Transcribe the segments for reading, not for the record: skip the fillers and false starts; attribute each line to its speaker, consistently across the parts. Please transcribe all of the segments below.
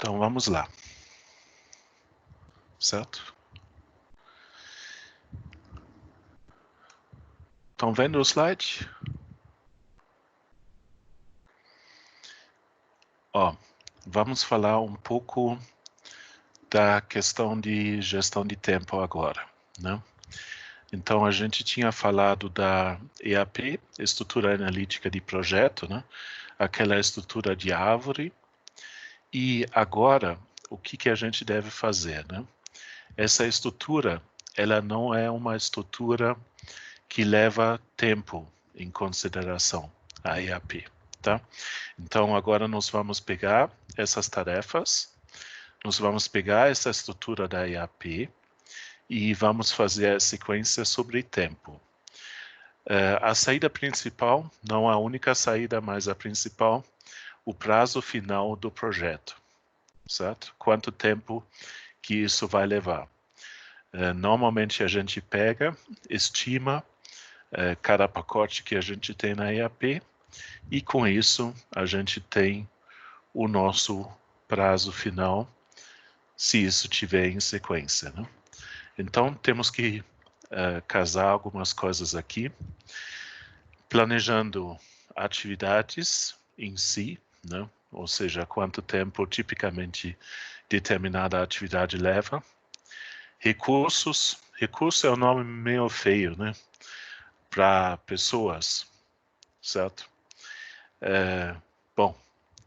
Speaker 1: Então vamos lá, certo? Estão vendo o slide? Ó, vamos falar um pouco da questão de gestão de tempo agora, né? Então a gente tinha falado da EAP, Estrutura Analítica de Projeto, né? Aquela estrutura de árvore. E agora, o que a gente deve fazer, né? Essa estrutura, ela não é uma estrutura que leva tempo em consideração, a EAP, tá? Então agora nós vamos pegar essas tarefas, nós vamos pegar essa estrutura da EAP e vamos fazer a sequência sobre tempo. A saída principal, não a única saída, mas a principal, o prazo final do projeto, certo? Quanto tempo que isso vai levar. Normalmente a gente pega, estima cada pacote que a gente tem na EAP e com isso a gente tem o nosso prazo final, se isso tiver em sequência, né? Então temos que casar algumas coisas aqui, planejando atividades em si, né? Ou seja, quanto tempo tipicamente determinada atividade leva. Recursos, recurso é um nome meio feio, né? Para pessoas, certo? Bom,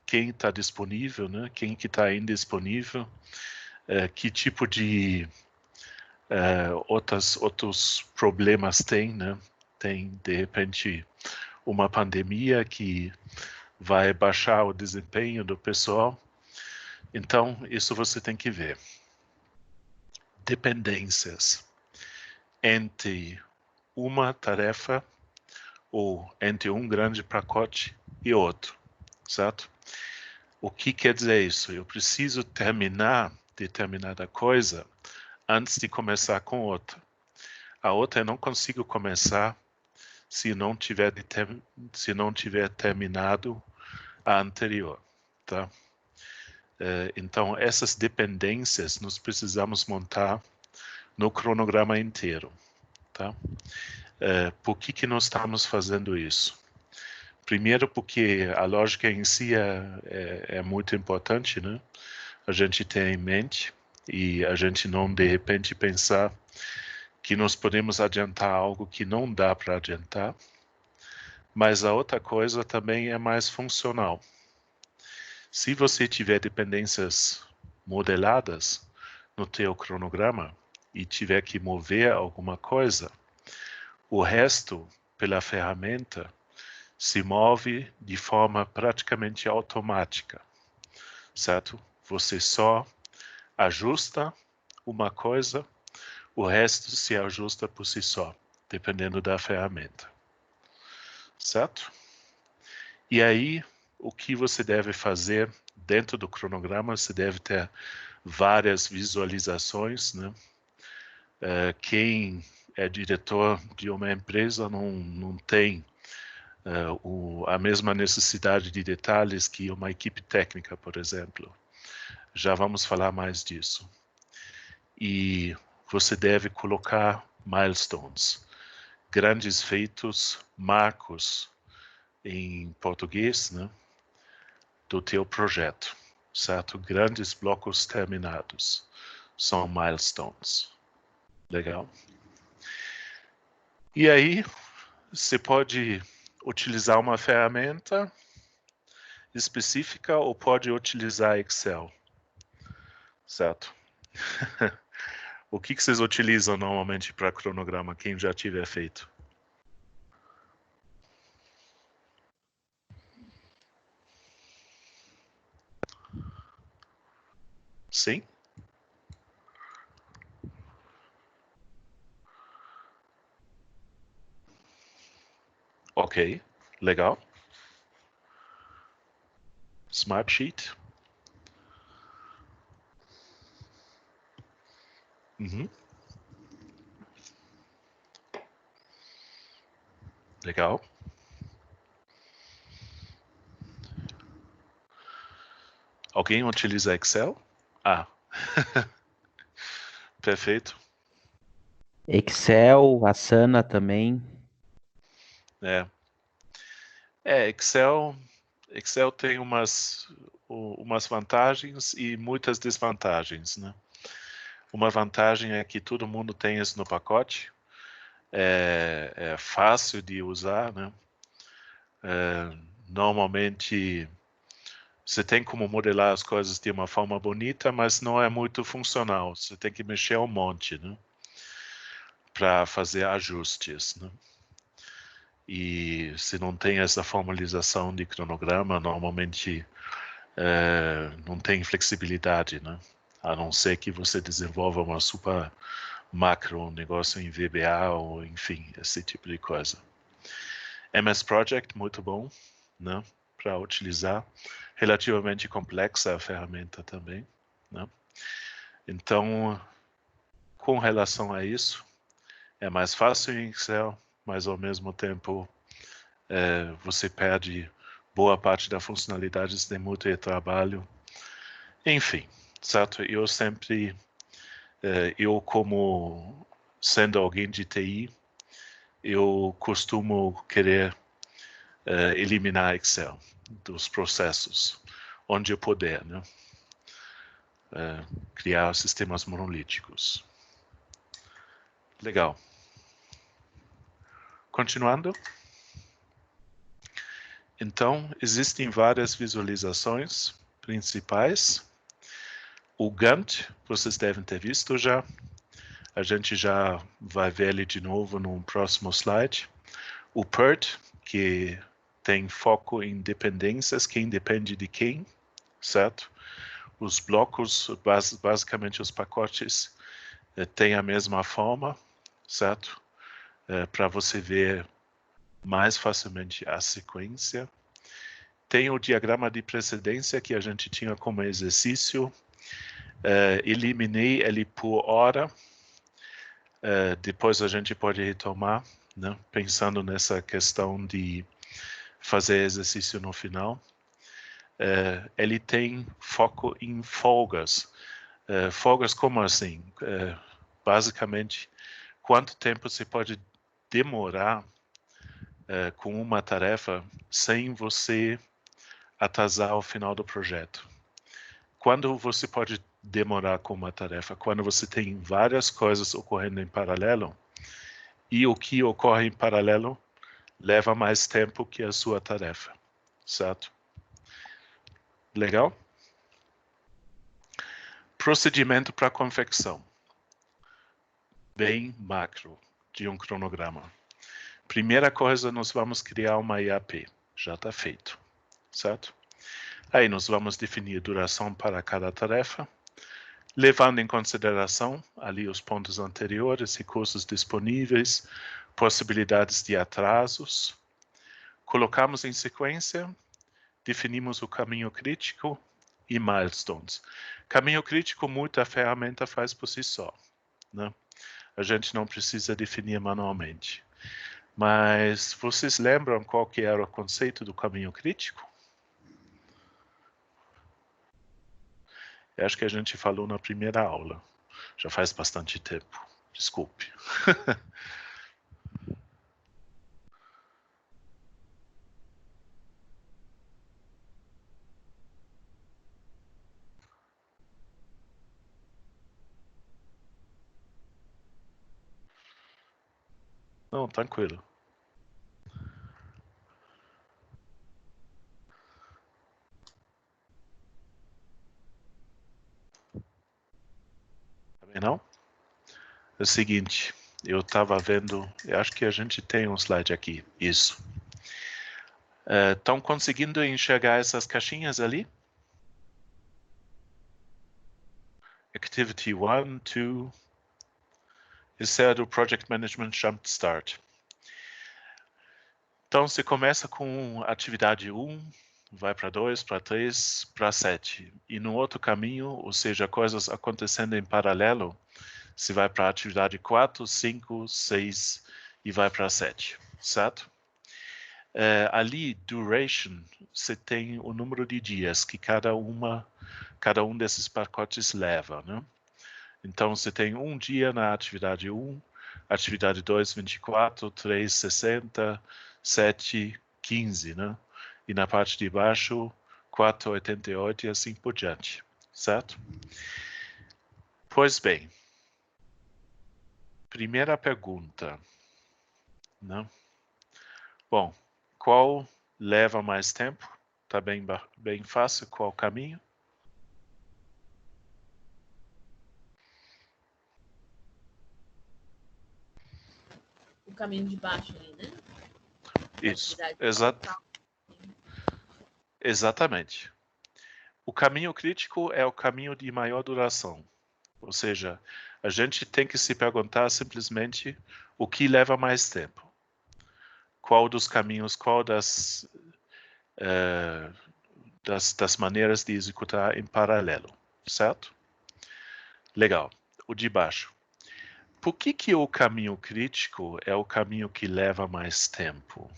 Speaker 1: quem está disponível, né? Quem que está indisponível, que tipo de outros problemas tem, né? Tem, de repente, uma pandemia que vai baixar o desempenho do pessoal. Então, isso você tem que ver. Dependências entre uma tarefa ou entre um grande pacote e outro, certo? O que quer dizer isso? Eu preciso terminar determinada coisa antes de começar com outra. A outra eu não consigo começar se não tiver terminado a anterior, tá? Então, essas dependências nós precisamos montar no cronograma inteiro, tá? Por que nós estamos fazendo isso? Primeiro porque a lógica em si é muito importante, né? A gente ter em mente e a gente não, de repente, pensar que nós podemos adiantar algo que não dá para adiantar. Mas a outra coisa também é mais funcional. Se você tiver dependências modeladas no teu cronograma e tiver que mover alguma coisa, o resto, pela ferramenta, se move de forma praticamente automática, certo? Você só ajusta uma coisa, o resto se ajusta por si só, dependendo da ferramenta, certo? E aí, o que você deve fazer dentro do cronograma, você deve ter várias visualizações, né? Quem é diretor de uma empresa não tem a mesma necessidade de detalhes que uma equipe técnica, por exemplo. Já vamos falar mais disso. E você deve colocar milestones, grandes feitos, marcos em português, né, do teu projeto, certo? Grandes blocos terminados são milestones. Legal? E aí, você pode utilizar uma ferramenta específica ou pode utilizar Excel, certo? O que vocês utilizam normalmente para cronograma, quem já tiver feito? Sim? Ok, legal. Smartsheet. Uhum. Legal. Alguém utiliza Excel? Ah, perfeito.
Speaker 2: Excel, Asana também.
Speaker 1: É, Excel tem umas vantagens e muitas desvantagens, né? Uma vantagem é que todo mundo tem isso no pacote, é fácil de usar, né? Normalmente você tem como modelar as coisas de uma forma bonita, mas não é muito funcional. Você tem que mexer um monte, né? Para fazer ajustes, né? E se não tem essa formalização de cronograma, normalmente não tem flexibilidade, né? A não ser que você desenvolva uma super macro, um negócio em VBA ou enfim, esse tipo de coisa. MS Project, muito bom, né? Para utilizar. Relativamente complexa a ferramenta também, né? Então, com relação a isso, é mais fácil em Excel, mas ao mesmo tempo você perde boa parte da funcionalidade, tem muito trabalho. Enfim, certo? Eu como sendo alguém de TI, eu costumo querer eliminar Excel dos processos, onde eu puder, né? Criar sistemas monolíticos. Legal. Continuando. Então, existem várias visualizações principais. O Gantt, vocês devem ter visto já. A gente já vai ver ele de novo no próximo slide. O PERT, que tem foco em dependências, quem depende de quem, certo? Os blocos, basicamente os pacotes, têm a mesma forma, certo? Para você ver mais facilmente a sequência. Tem o diagrama de precedência que a gente tinha como exercício. Eliminei ele por hora. Depois a gente pode retomar, né? Pensando nessa questão de fazer exercício no final. Ele tem foco em folgas. Folgas como assim? Basicamente, quanto tempo você pode demorar com uma tarefa sem você atrasar o final do projeto. Quando você pode demorar com uma tarefa? Quando você tem várias coisas ocorrendo em paralelo e o que ocorre em paralelo leva mais tempo que a sua tarefa, certo? Legal? Procedimento para confecção. Bem macro de um cronograma. Primeira coisa, nós vamos criar uma IAP. Já está feito, certo? Aí nós vamos definir duração para cada tarefa, levando em consideração ali os pontos anteriores, recursos disponíveis, possibilidades de atrasos. Colocamos em sequência, definimos o caminho crítico e milestones. Caminho crítico, muita ferramenta faz por si só, né? A gente não precisa definir manualmente. Mas vocês lembram qual que era o conceito do caminho crítico? Eu acho que a gente falou na primeira aula. Já faz bastante tempo. Desculpe. Não, tranquilo. Também não? É o seguinte, eu estava vendo, eu acho que a gente tem um slide aqui, isso. Estão conseguindo enxergar essas caixinhas ali? Activity 1, 2, esse é do Project Management Jumpstart. Então, você começa com atividade 1, vai para 2, para 3, para 7. E no outro caminho, ou seja, coisas acontecendo em paralelo, você vai para a atividade 4, 5, 6 e vai para 7, certo? ali, duration, você tem o número de dias que cada um desses pacotes leva, né? Então, você tem um dia na atividade 1, atividade 2, 24, 3, 60, 7, 15, né? E na parte de baixo, 4, 88 e assim por diante, certo? Pois bem, primeira pergunta, né? Bom, qual leva mais tempo? Tá bem fácil, qual caminho?
Speaker 2: O caminho de baixo ali, né?
Speaker 1: Isso,
Speaker 2: Atividade
Speaker 1: exatamente. O caminho crítico é o caminho de maior duração. Ou seja, a gente tem que se perguntar simplesmente o que leva mais tempo. Qual dos caminhos, qual das maneiras de executar em paralelo, certo? Legal. O de baixo. Por que o caminho crítico é o caminho que leva mais tempo?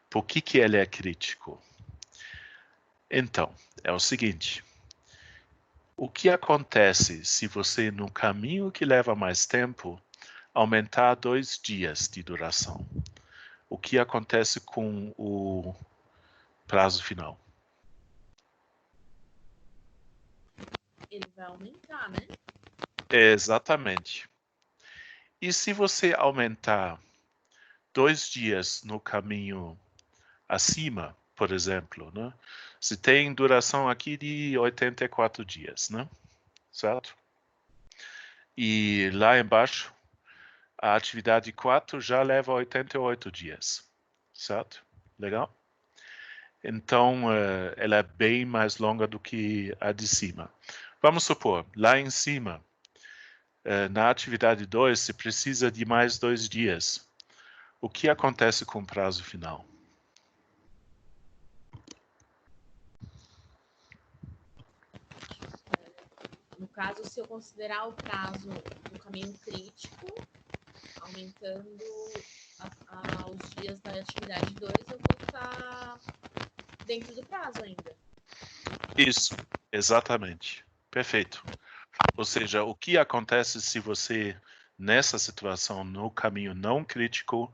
Speaker 1: Por que ele é crítico? Então, é o seguinte. O que acontece se você, no caminho que leva mais tempo, aumentar 2 dias de duração? O que acontece com o prazo final?
Speaker 2: Ele vai aumentar, né?
Speaker 1: Exatamente. E se você aumentar 2 dias no caminho acima, por exemplo, né? Se tem duração aqui de 84 dias, né? Certo? E lá embaixo, a atividade 4 já leva 88 dias, certo? Legal? Então, ela é bem mais longa do que a de cima. Vamos supor, lá em cima, na atividade 2, se precisa de mais 2 dias. O que acontece com o prazo final?
Speaker 2: No caso, se eu considerar o prazo do caminho crítico, aumentando os dias da atividade 2, eu vou estar dentro do prazo ainda.
Speaker 1: Isso, exatamente. Perfeito. Ou seja, o que acontece se você, nessa situação, no caminho não crítico,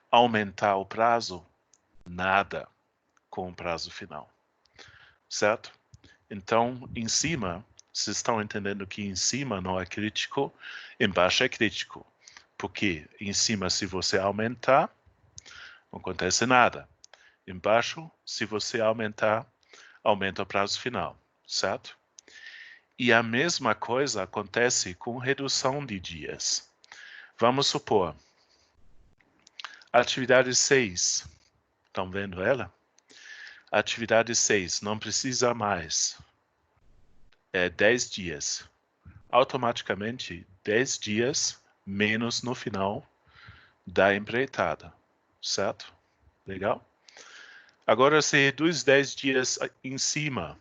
Speaker 1: aumentar o prazo? Nada com o prazo final. Certo? Então, em cima, vocês estão entendendo que em cima não é crítico, embaixo é crítico. Porque em cima, se você aumentar, não acontece nada. Embaixo, se você aumentar, aumenta o prazo final, certo? E a mesma coisa acontece com redução de dias. Vamos supor, atividade 6, estão vendo ela? Atividade 6, não precisa mais. É 10 dias. Automaticamente, 10 dias menos no final da empreitada, certo? Legal? Agora, se reduz 10 dias em cima,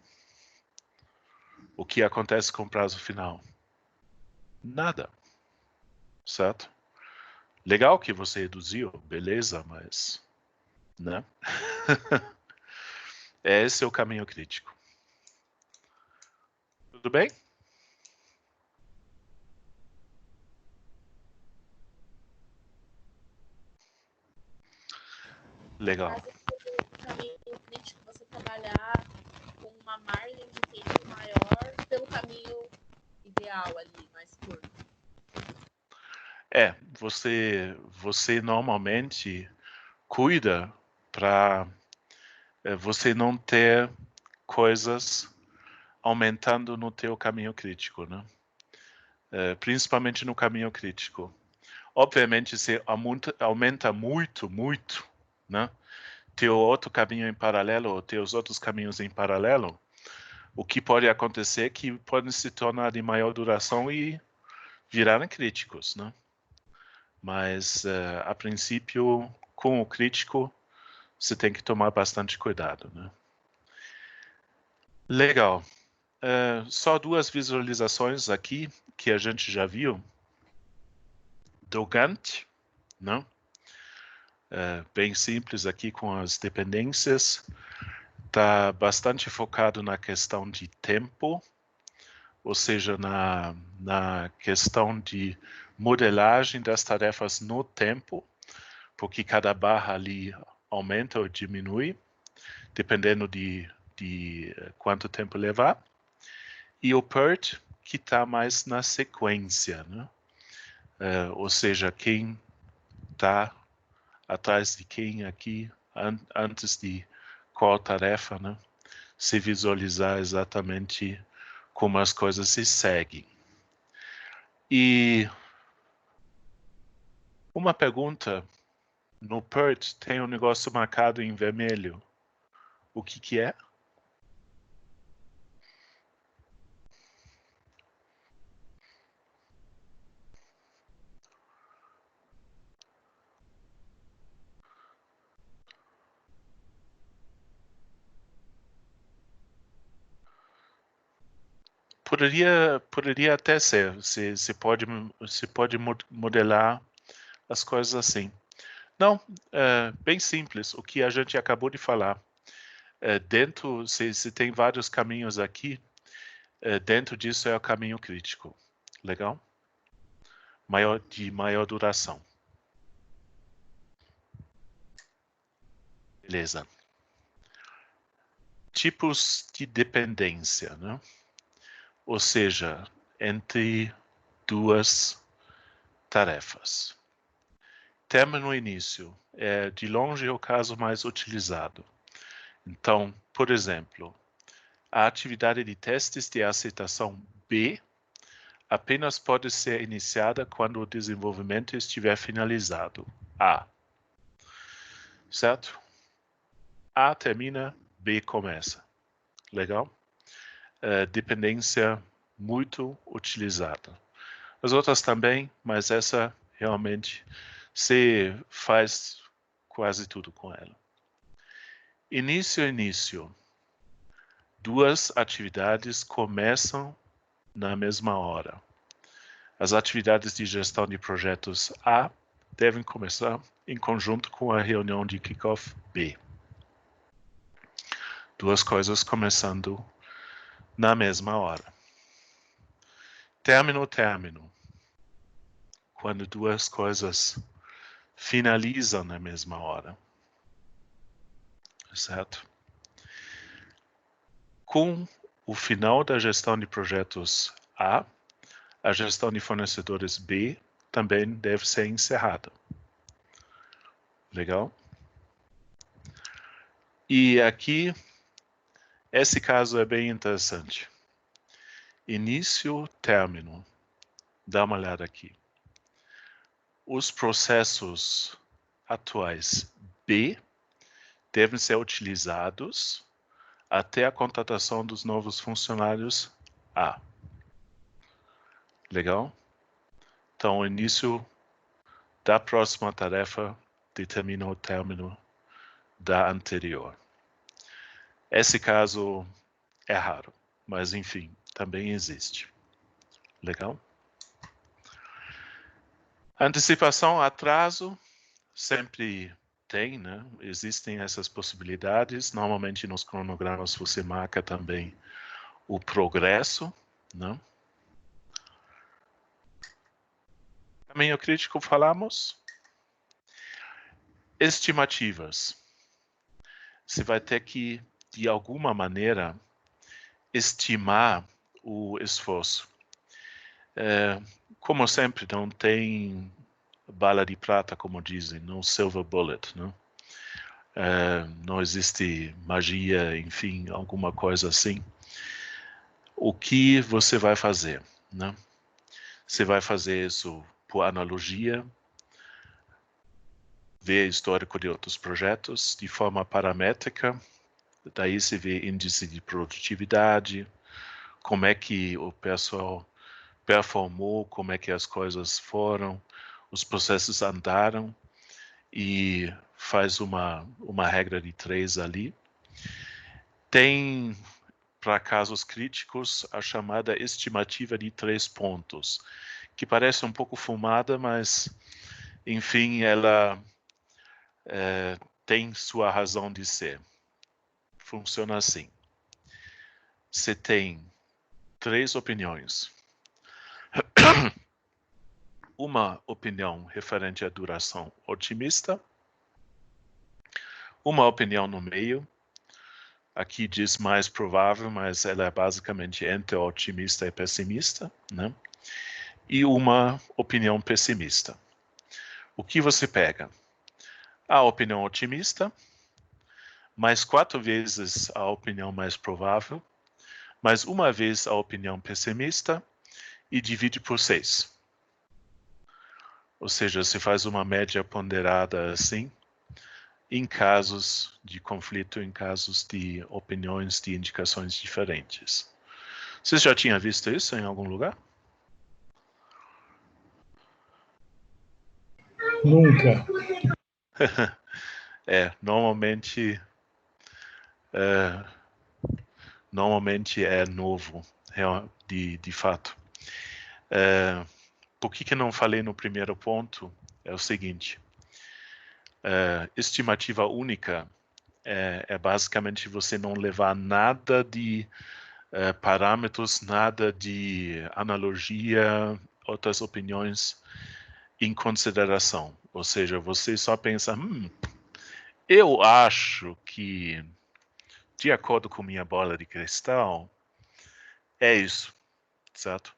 Speaker 1: o que acontece com o prazo final? Nada, certo? Legal que você reduziu, beleza, mas, né? Esse é o caminho crítico. Tudo bem? Legal.
Speaker 2: O caminho crítico, você trabalhar com uma margem de tempo maior pelo caminho ideal ali, mais curto.
Speaker 1: Você normalmente cuida para você não ter coisas aumentando no teu caminho crítico, né? Principalmente no caminho crítico. Obviamente, se aumenta muito, né? Teu outro caminho em paralelo, ou teus outros caminhos em paralelo, o que pode acontecer é que podem se tornar de maior duração e virarem críticos, né? Mas, a princípio, com o crítico, você tem que tomar bastante cuidado, né? Legal. Só 2 visualizações aqui que a gente já viu do Gantt, né? bem simples aqui com as dependências. Está bastante focado na questão de tempo, ou seja, na questão de modelagem das tarefas no tempo, porque cada barra ali aumenta ou diminui, dependendo de quanto tempo levar. E o PERT, que está mais na sequência, né? Ou seja, quem está atrás de quem aqui, antes de qual tarefa, né? Se visualizar exatamente como as coisas se seguem. E uma pergunta, no PERT tem um negócio marcado em vermelho. O que é? Poderia até ser, se pode modelar as coisas assim. Não, bem simples, o que a gente acabou de falar. Dentro, se tem vários caminhos aqui, dentro disso é o caminho crítico. Legal? De maior duração. Beleza. Tipos de dependência, né? Ou seja, entre duas tarefas. Término e início é de longe o caso mais utilizado. Então, por exemplo, a atividade de testes de aceitação B apenas pode ser iniciada quando o desenvolvimento estiver finalizado. A. Certo? A termina, B começa. Legal? Dependência muito utilizada. As outras também, mas essa realmente se faz quase tudo com ela. Início. Duas atividades começam na mesma hora. As atividades de gestão de projetos A devem começar em conjunto com a reunião de kickoff B. Duas coisas começando na mesma hora. Término. Quando duas coisas finalizam na mesma hora. Certo? Com o final da gestão de projetos A, a gestão de fornecedores B também deve ser encerrada. Legal? E aqui, esse caso é bem interessante. Início, término. Dá uma olhada aqui. Os processos atuais B devem ser utilizados até a contratação dos novos funcionários A. Legal? Então, o início da próxima tarefa determina o término da anterior. Esse caso é raro, mas enfim, também existe. Legal? Antecipação, atraso, sempre tem, né? Existem essas possibilidades. Normalmente nos cronogramas você marca também o progresso, né? Caminho crítico falamos. Estimativas. Você vai ter que, de alguma maneira, estimar o esforço. Como sempre, não tem bala de prata, como dizem, no silver bullet, né? Não existe magia, enfim, alguma coisa assim. O que você vai fazer, né? Você vai fazer isso por analogia, ver histórico de outros projetos de forma paramétrica, daí você vê índice de produtividade, como é que o pessoal performou, como é que as coisas foram, os processos andaram e faz uma regra de 3 ali. Tem, para casos críticos, a chamada estimativa de 3 pontos, que parece um pouco fumada, mas, enfim, ela tem sua razão de ser. Funciona assim. Você tem 3 opiniões. Uma opinião referente à duração otimista, uma opinião no meio, aqui diz mais provável, mas ela é basicamente entre otimista e pessimista, né? E uma opinião pessimista. O que você pega? A opinião otimista, mais 4 vezes a opinião mais provável, mais uma vez a opinião pessimista e divide por 6. Ou seja, se faz uma média ponderada assim, em casos de conflito, em casos de opiniões, de indicações diferentes. Você já tinha visto isso em algum lugar?
Speaker 3: Nunca.
Speaker 1: Normalmente é novo, de fato. Por que eu não falei no primeiro ponto? É o seguinte, estimativa única é basicamente você não levar nada de parâmetros, nada de analogia, outras opiniões em consideração. Ou seja, você só pensa, eu acho que, de acordo com minha bola de cristal, é isso, certo?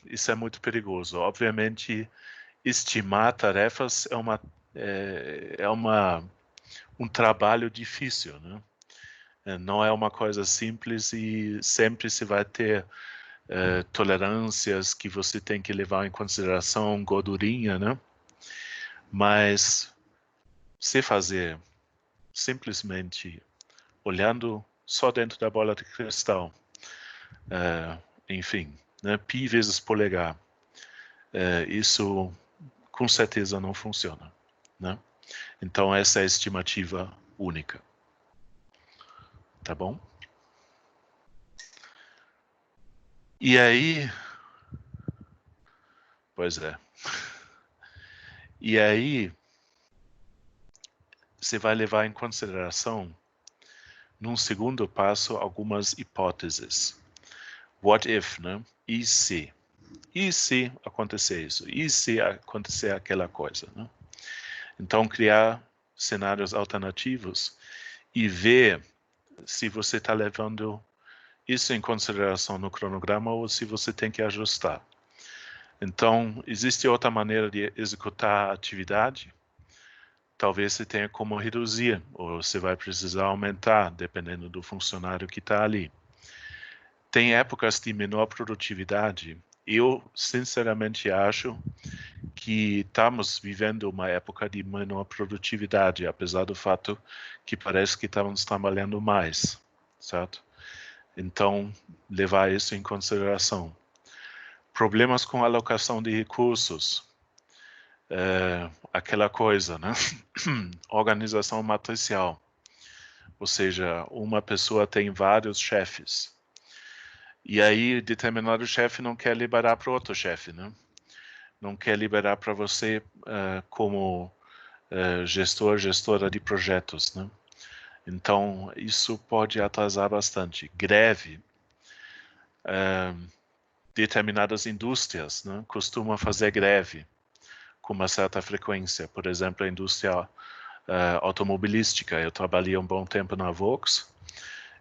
Speaker 1: Isso é muito perigoso. Obviamente, estimar tarefas é um trabalho difícil, né? Não é uma coisa simples e sempre se vai ter tolerâncias que você tem que levar em consideração, gordurinha, né? Mas se fazer simplesmente olhando só dentro da bola de cristal, enfim, né? Pi vezes polegar, isso com certeza não funciona, né? Então essa é a estimativa única. Tá bom? E aí... Pois é. E aí, você vai levar em consideração, num segundo passo, algumas hipóteses. What if, né? E se? E se acontecer isso? E se acontecer aquela coisa, né? Então, criar cenários alternativos e ver se você está levando isso em consideração no cronograma ou se você tem que ajustar. Então, existe outra maneira de executar a atividade? Talvez você tenha como reduzir, ou você vai precisar aumentar, dependendo do funcionário que está ali. Tem épocas de menor produtividade. Eu, sinceramente, acho que estamos vivendo uma época de menor produtividade, apesar do fato que parece que estamos trabalhando mais, certo? Então, levar isso em consideração. Problemas com alocação de recursos. Aquela coisa, né? Organização matricial. Ou seja, uma pessoa tem vários chefes. E aí, determinado chefe não quer liberar para outro chefe, né? Não quer liberar para você como gestora de projetos, né? Então, isso pode atrasar bastante. Greve. Determinadas indústrias, né, costumam fazer greve com uma certa frequência. Por exemplo, a indústria automobilística. Eu trabalhei um bom tempo na Volks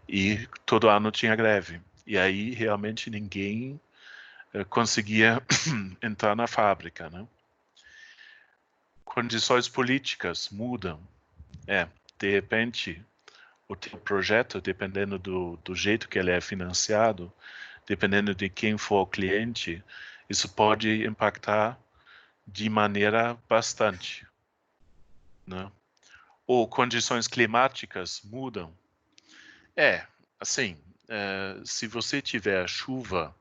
Speaker 1: e todo ano tinha greve. E aí, realmente, ninguém conseguia entrar na fábrica, né? Condições políticas mudam. De repente, o teu projeto, dependendo do jeito que ele é financiado, dependendo de quem for o cliente, isso pode impactar de maneira bastante, né? Ou condições climáticas mudam. Assim, se você tiver chuva,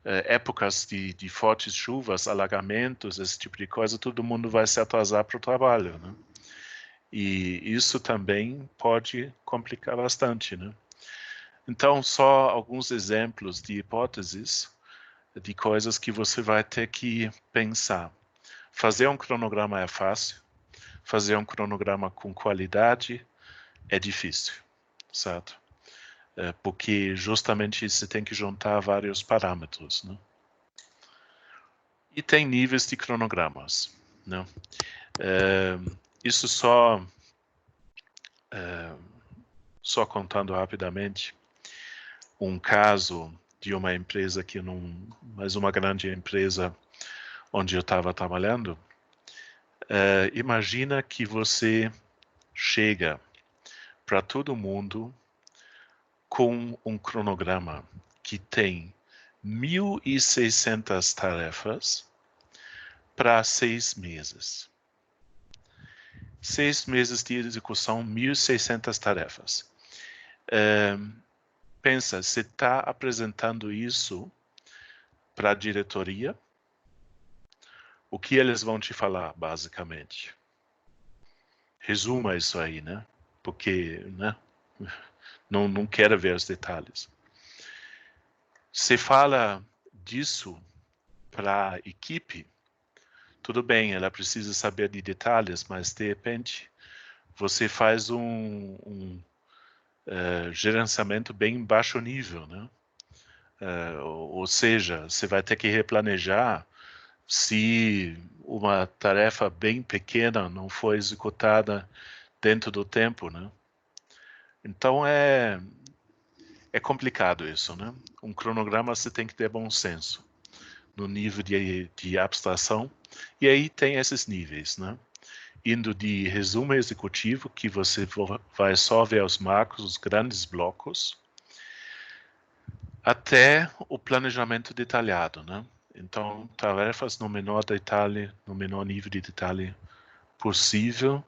Speaker 1: épocas de fortes chuvas, alagamentos, esse tipo de coisa, todo mundo vai se atrasar para o trabalho, né? E isso também pode complicar bastante, né? Então, só alguns exemplos de hipóteses de coisas que você vai ter que pensar. Fazer um cronograma é fácil. fazer um cronograma com qualidade é difícil, certo? Porque justamente você tem que juntar vários parâmetros, né? E tem níveis de cronogramas, né? Isso só contando rapidamente um caso de uma empresa que mas uma grande empresa onde eu estava trabalhando. Imagina que você chega para todo mundo com um cronograma que tem 1.600 tarefas para 6 meses. 6 meses de execução, 1.600 tarefas. Pensa, você está apresentando isso para a diretoria, o que eles vão te falar, basicamente? Resuma isso aí, né? Porque, né? Não quero ver os detalhes. Você fala disso para a equipe, tudo bem, ela precisa saber de detalhes, mas de repente você faz um gerenciamento bem baixo nível, né? Ou seja, você vai ter que replanejar se uma tarefa bem pequena não foi executada dentro do tempo, né? Então é complicado isso, né? Um cronograma você tem que ter bom senso no nível de abstração, e aí tem esses níveis, né? Indo de resumo executivo, que você vai só ver os marcos, os grandes blocos, até o planejamento detalhado, né? Então, tarefas no menor detalhe, no menor nível de detalhe possível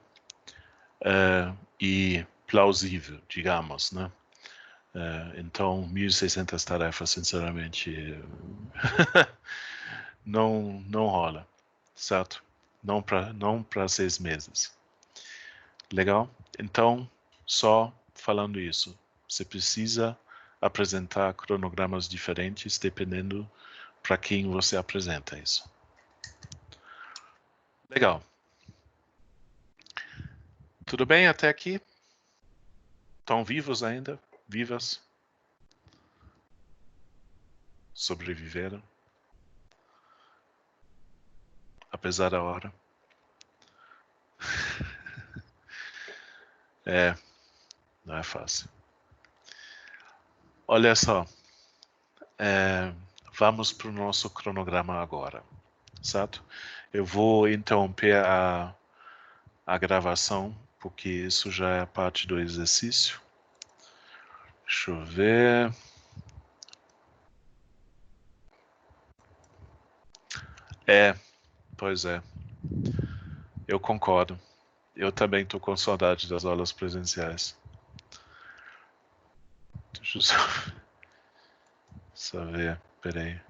Speaker 1: e plausível, digamos, né? Então, 1.600 tarefas, sinceramente, não rola, certo? Não para 6 meses. Legal? Então, só falando isso, você precisa apresentar cronogramas diferentes dependendo para quem você apresenta isso. Legal. Tudo bem até aqui? Estão vivos ainda? Vivas? Sobreviveram? Apesar da hora? Não é fácil. Olha só. Vamos para o nosso cronograma agora, certo? Eu vou interromper a gravação, porque isso já é parte do exercício. Deixa eu ver. Pois é. Eu concordo. Eu também estou com saudade das aulas presenciais. Deixa eu só ver. Peraí.